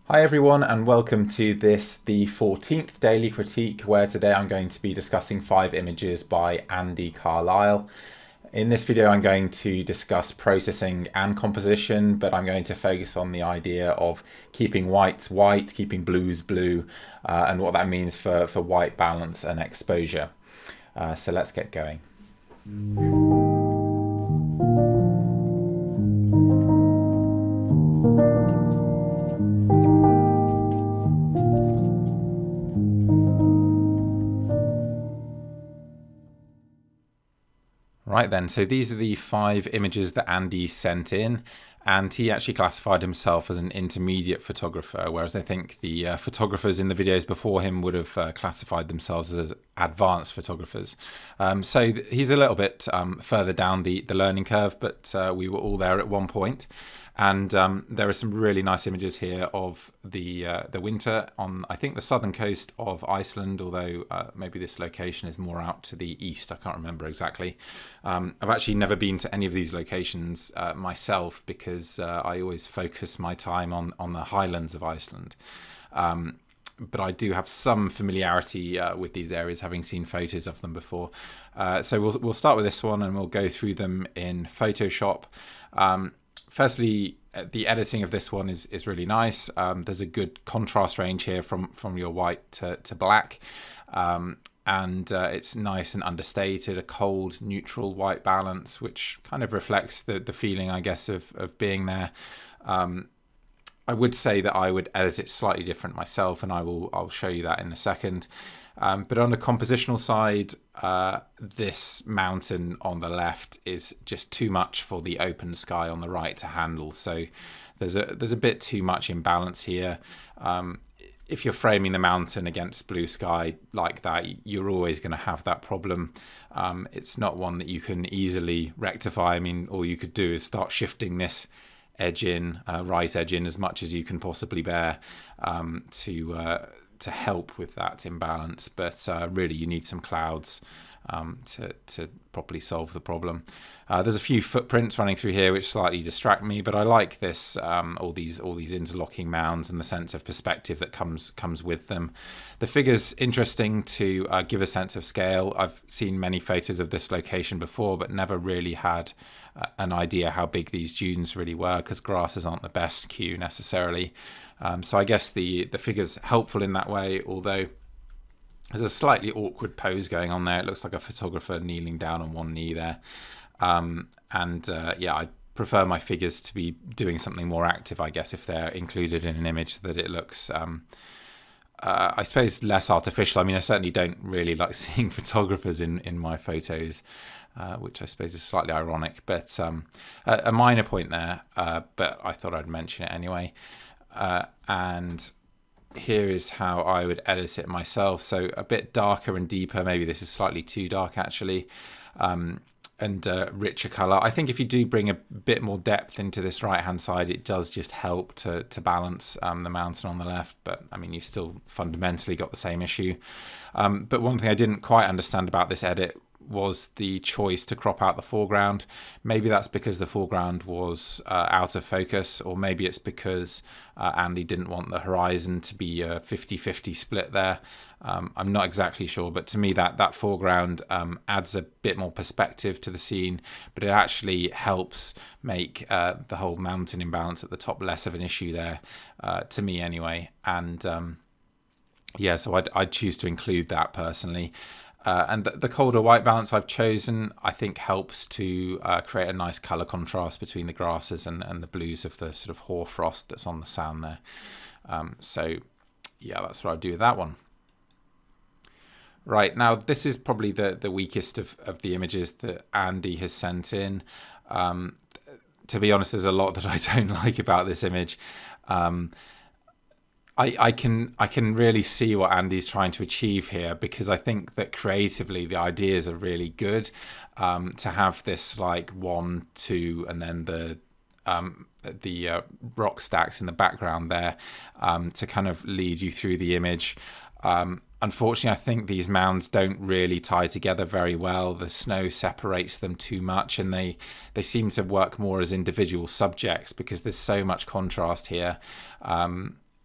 Hi everyone, and welcome to the 14th daily critique, where today I'm going to be discussing 5 images by Andy Carlisle. In this video I'm going to discuss processing and composition, but I'm going to focus on the idea of keeping whites white, keeping blues blue, and what that means for white balance and exposure. So let's get going. Right then, so these are the 5 images that Andy sent in, and he actually classified himself as an intermediate photographer, whereas I think the photographers in the videos before him would have classified themselves as advanced photographers. So he's a little bit further down the learning curve, but we were all there at one point. And there are some really nice images here of the winter on, I think, the southern coast of Iceland, although maybe this location is more out to the east. I can't remember exactly. I've actually never been to any of these locations myself, because I always focus my time on the highlands of Iceland. But I do have some familiarity with these areas, having seen photos of them before. So we'll start with this one and we'll go through them in Photoshop. Firstly, the editing of this one is really nice. There's a good contrast range here from your white to black. And it's nice and understated, a cold, neutral white balance, which kind of reflects the feeling, I guess, of being there. I would say that I would edit it slightly different myself, and I'll show you that in a second. But on the compositional side, this mountain on the left is just too much for the open sky on the right to handle. So there's a bit too much imbalance here. If you're framing the mountain against blue sky like that, you're always going to have that problem. It's not one that you can easily rectify. I mean, all you could do is start shifting this edge in, right edge in, as much as you can possibly bear to help with that imbalance. But really, you need some clouds to properly solve the problem. There's a few footprints running through here which slightly distract me, but I like this, all these interlocking mounds and the sense of perspective that comes with them. The figure's interesting to give a sense of scale. I've seen many photos of this location before, but never really had an idea how big these dunes really were, because grasses aren't the best cue necessarily. So I guess the figure's helpful in that way, although there's a slightly awkward pose going on there. It looks like a photographer kneeling down on one knee there. Yeah, I prefer my figures to be doing something more active, I guess, if they're included in an image, so that it looks, I suppose, less artificial. I mean, I certainly don't really like seeing photographers in my photos, which I suppose is slightly ironic, but a minor point there, but I thought I'd mention it anyway. And here is how I would edit it myself. So a bit darker and deeper. Maybe this is slightly too dark, actually. And richer color. I think if you do bring a bit more depth into this right hand side, it does just help to balance the mountain on the left. But I mean, you've still fundamentally got the same issue. But one thing I didn't quite understand about this edit was the choice to crop out the foreground. Maybe that's because the foreground was out of focus, or maybe it's because Andy didn't want the horizon to be a 50-50 split there. I'm not exactly sure, but to me that foreground adds a bit more perspective to the scene, but it actually helps make the whole mountain imbalance at the top less of an issue there, to me anyway. And yeah, so I'd choose to include that personally. And the colder white balance I've chosen, I think, helps to create a nice colour contrast between the grasses and the blues of the sort of hoarfrost that's on the sand there. So yeah, that's what I'd do with that one. Right, now this is probably the weakest of the images that Andy has sent in. To be honest, there's a lot that I don't like about this image. I can really see what Andy's trying to achieve here, because I think that creatively the ideas are really good. To have this like 1, 2, and then the rock stacks in the background there, to kind of lead you through the image. Unfortunately, I think these mounds don't really tie together very well. The snow separates them too much, and they seem to work more as individual subjects because there's so much contrast here.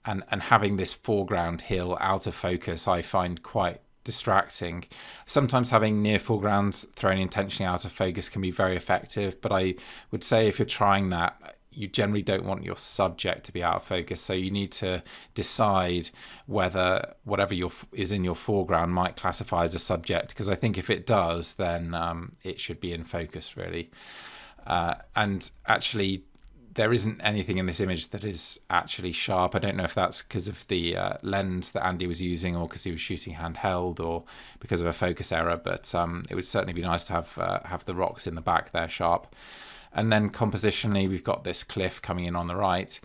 and having this foreground hill out of focus, I find quite distracting. Sometimes having near foreground thrown intentionally out of focus can be very effective, but I would say if you're trying that, you generally don't want your subject to be out of focus. So you need to decide whether whatever is in your foreground might classify as a subject, because I think if it does, then it should be in focus, really. And actually, there isn't anything in this image that is actually sharp. I don't know if that's because of the lens that Andy was using, or because he was shooting handheld, or because of a focus error, but it would certainly be nice to have the rocks in the back there sharp. And then compositionally, we've got this cliff coming in on the right.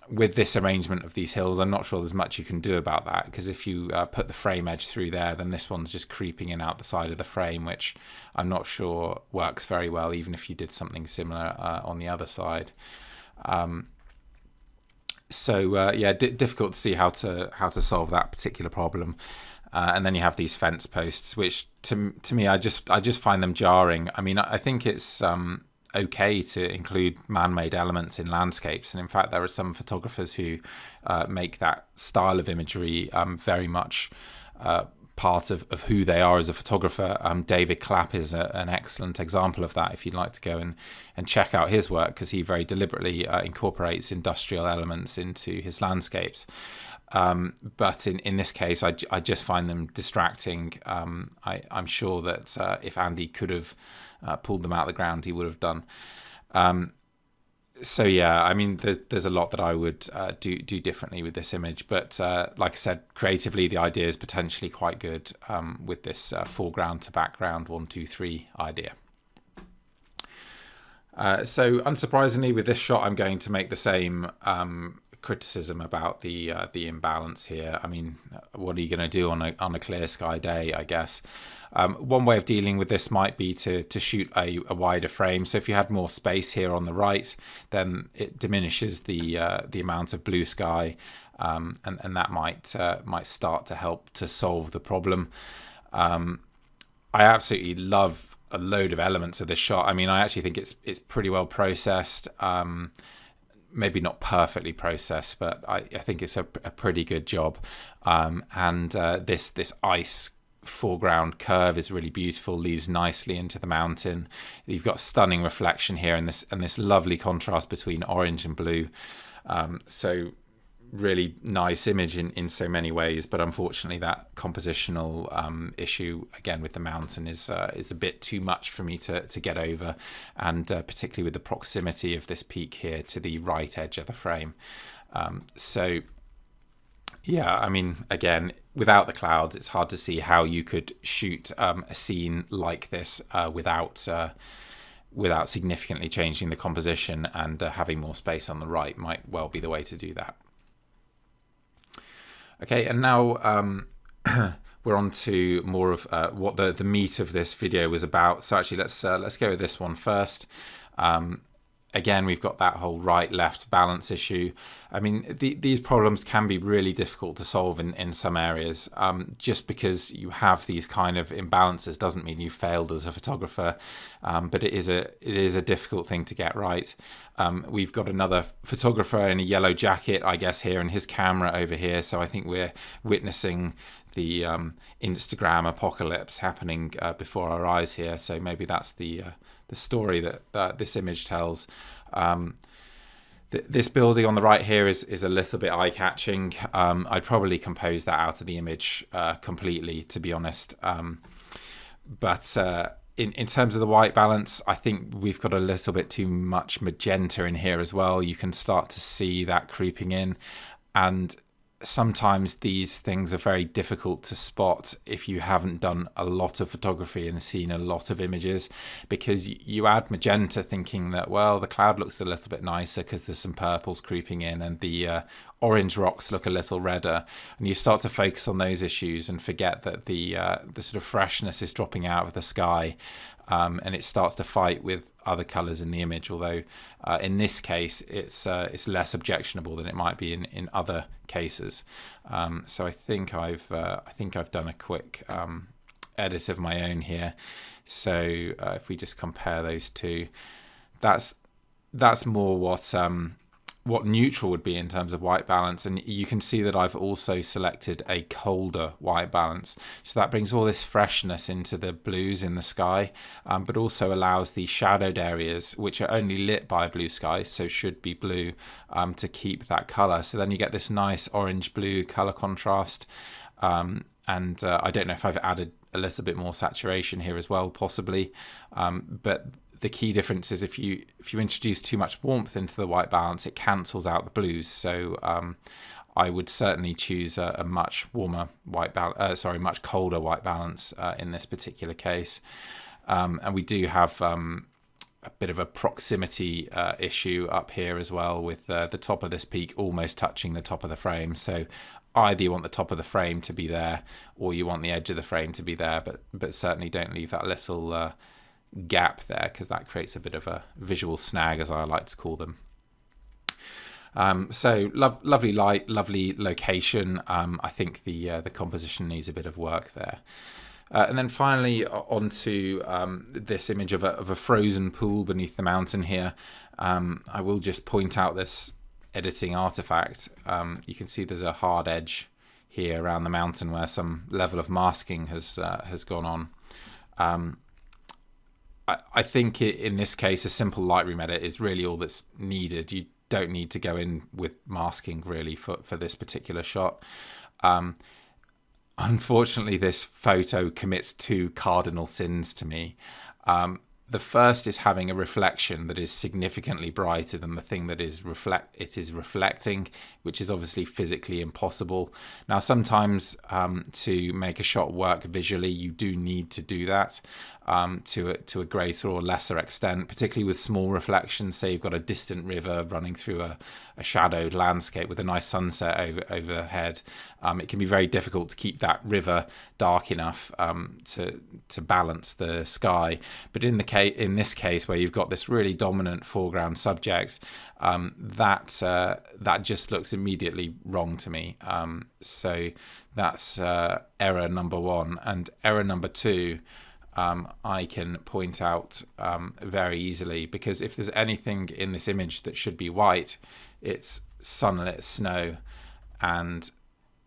With this arrangement of these hills, I'm not sure there's much you can do about that, because if you put the frame edge through there, then this one's just creeping in out the side of the frame, which I'm not sure works very well, even if you did something similar on the other side. Difficult to see how to solve that particular problem. And then you have these fence posts, which to me, I just find them jarring. I mean, I think it's okay to include man-made elements in landscapes, and in fact, there are some photographers who make that style of imagery very much part of who they are as a photographer. David Clapp is an excellent example of that, if you'd like to go and check out his work, because he very deliberately incorporates industrial elements into his landscapes. But in this case, I just find them distracting. I'm sure that if Andy could have pulled them out of the ground, he would have done. So yeah, I mean, there's a lot that I would do differently with this image. But like I said, creatively, the idea is potentially quite good with this foreground to background 1, 2, 3 idea. So unsurprisingly, with this shot, I'm going to make the same criticism about the imbalance here. I mean, what are you going to do on a clear sky day, I guess? One way of dealing with this might be to shoot a wider frame. So if you had more space here on the right, then it diminishes the amount of blue sky, and that might start to help to solve the problem. I absolutely love a load of elements of this shot. I mean, I actually think it's pretty well processed. Maybe not perfectly processed, but I think it's a pretty good job. And this ice foreground curve is really beautiful, leads nicely into the mountain. You've got stunning reflection here, and this lovely contrast between orange and blue. So really nice image in so many ways, but unfortunately that compositional issue again with the mountain is a bit too much for me to get over, and particularly with the proximity of this peak here to the right edge of the frame. So yeah, I mean, again, without the clouds, it's hard to see how you could shoot a scene like this without significantly changing the composition, and having more space on the right might well be the way to do that. Okay, and now we're on to more of what the meat of this video was about. So actually, let's go with this one first. Again, we've got that whole right-left balance issue. I mean, these problems can be really difficult to solve in some areas. Just because you have these kind of imbalances doesn't mean you failed as a photographer, but it is a difficult thing to get right. We've got another photographer in a yellow jacket, I guess, here, and his camera over here. So I think we're witnessing the Instagram apocalypse happening before our eyes here. So maybe that's the story that this image tells. This building on the right here is a little bit eye-catching. I'd probably compose that out of the image completely, to be honest. But in terms of the white balance, I think we've got a little bit too much magenta in here as well. You can start to see that creeping in, and sometimes these things are very difficult to spot if you haven't done a lot of photography and seen a lot of images, because you add magenta thinking that, well, the cloud looks a little bit nicer because there's some purples creeping in, and the orange rocks look a little redder, and you start to focus on those issues and forget that the sort of freshness is dropping out of the sky, and it starts to fight with other colours in the image. Although in this case, it's less objectionable than it might be in other cases. So I think I've done a quick edit of my own here. So if we just compare those two, that's more what what neutral would be in terms of white balance, and you can see that I've also selected a colder white balance, so that brings all this freshness into the blues in the sky, but also allows the shadowed areas, which are only lit by blue sky, so should be blue, to keep that color. So then you get this nice orange blue color contrast, and I don't know if I've added a little bit more saturation here as well, possibly, but the key difference is if you introduce too much warmth into the white balance, it cancels out the blues. So I would certainly choose a much warmer white balance, much colder white balance in this particular case. And we do have a bit of a proximity issue up here as well, with the top of this peak almost touching the top of the frame. So either you want the top of the frame to be there, or you want the edge of the frame to be there, but certainly don't leave that little gap there, because that creates a bit of a visual snag, as I like to call them. So lovely light, lovely location. I think the composition needs a bit of work there. And then finally onto this image of a frozen pool beneath the mountain here. I will just point out this editing artifact. You can see there's a hard edge here around the mountain where some level of masking has gone on. I think in this case, a simple Lightroom edit is really all that's needed. You don't need to go in with masking really for this particular shot. Unfortunately, this photo commits two cardinal sins to me. The first is having a reflection that is significantly brighter than the thing that is reflecting, which is obviously physically impossible. Now, sometimes to make a shot work visually, you do need to do that to a greater or lesser extent, particularly with small reflections. Say you've got a distant river running through a shadowed landscape with a nice sunset overhead. It can be very difficult to keep that river dark enough to balance the sky. But in this case, where you've got this really dominant foreground subject, that just looks immediately wrong to me. So that's error number one. And error number two, I can point out very easily, because if there's anything in this image that should be white, it's sunlit snow, and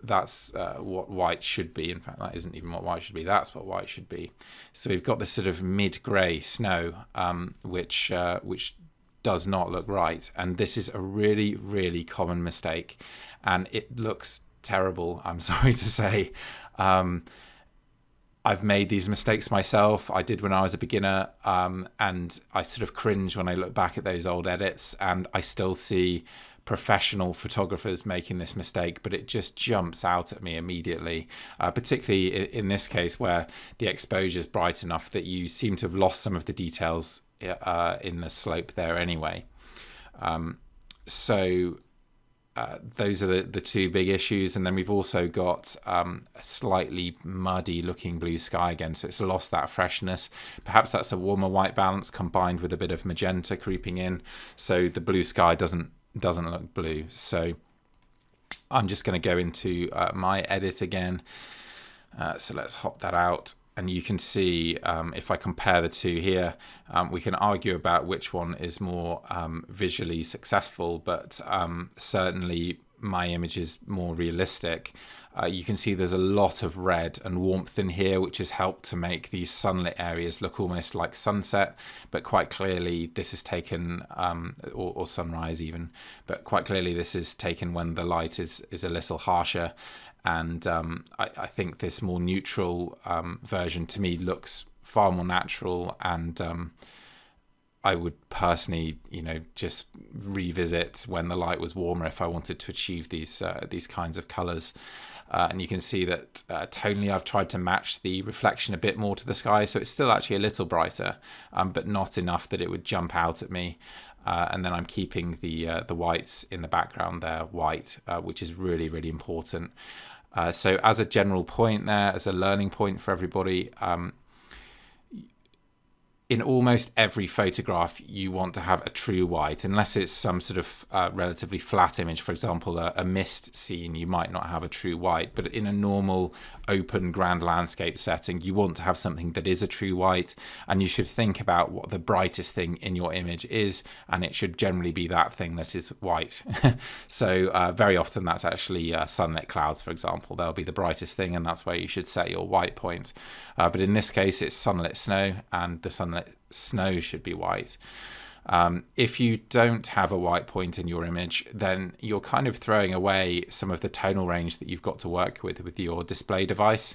that's what white should be. In fact, that isn't even what white should be, that's what white should be. So we've got this sort of mid-grey snow, which does not look right, and this is a really, really common mistake, and it looks terrible, I'm sorry to say. I've made these mistakes myself. I did when I was a beginner, and I sort of cringe when I look back at those old edits, and I still see professional photographers making this mistake, but it just jumps out at me immediately, particularly in this case where the exposure is bright enough that you seem to have lost some of the details in the slope there anyway. Those are the two big issues. And then we've also got a slightly muddy looking blue sky again, so it's lost that freshness. Perhaps that's a warmer white balance combined with a bit of magenta creeping in, so the blue sky doesn't look blue. So I'm just going to go into my edit again. So let's hop that out. And you can see if I compare the two here, we can argue about which one is more visually successful, but certainly my image is more realistic. You can see there's a lot of red and warmth in here, which has helped to make these sunlit areas look almost like sunset, but quite clearly this is taken, or sunrise even, but quite clearly this is taken when the light is a little harsher. And I think this more neutral version to me looks far more natural, and I would personally, just revisit when the light was warmer if I wanted to achieve these kinds of colours. And you can see that tonally I've tried to match the reflection a bit more to the sky, so it's still actually a little brighter, but not enough that it would jump out at me. And then I'm keeping the whites in the background there white, which is really, really important. So as a general point there, as a learning point for everybody, in almost every photograph, you want to have a true white, unless it's some sort of relatively flat image. For example, a mist scene, you might not have a true white, but in a normal open grand landscape setting, you want to have something that is a true white, and you should think about what the brightest thing in your image is, and it should generally be that thing that is white. So very often that's actually sunlit clouds, for example. They'll be the brightest thing, and that's where you should set your white point. But in this case, it's sunlit snow, and the sunlit snow should be white. If you don't have a white point in your image, then you're kind of throwing away some of the tonal range that you've got to work with your display device,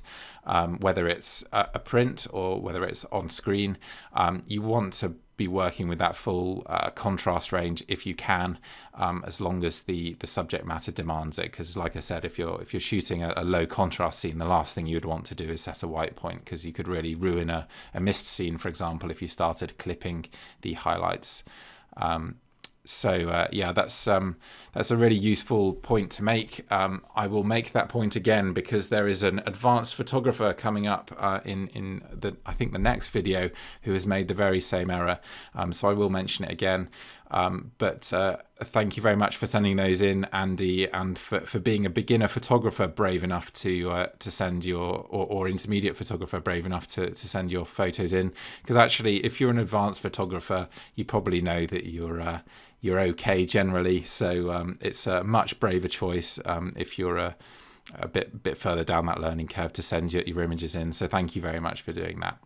whether it's a print or whether it's on screen. You want to be working with that full contrast range if you can, as long as the subject matter demands it. Because, like I said, if you're shooting a low contrast scene, the last thing you'd want to do is set a white point, because you could really ruin a mist scene, for example, if you started clipping the highlights. So yeah, that's a really useful point to make. I will make that point again because there is an advanced photographer coming up in I think the next video who has made the very same error. So I will mention it again. But thank you very much for sending those in, Andy, and for being a beginner photographer brave enough to send your, or intermediate photographer brave enough to send your photos in. Because actually, if you're an advanced photographer, you probably know that you're okay generally. So it's a much braver choice if you're a bit further down that learning curve to send your images in. So thank you very much for doing that.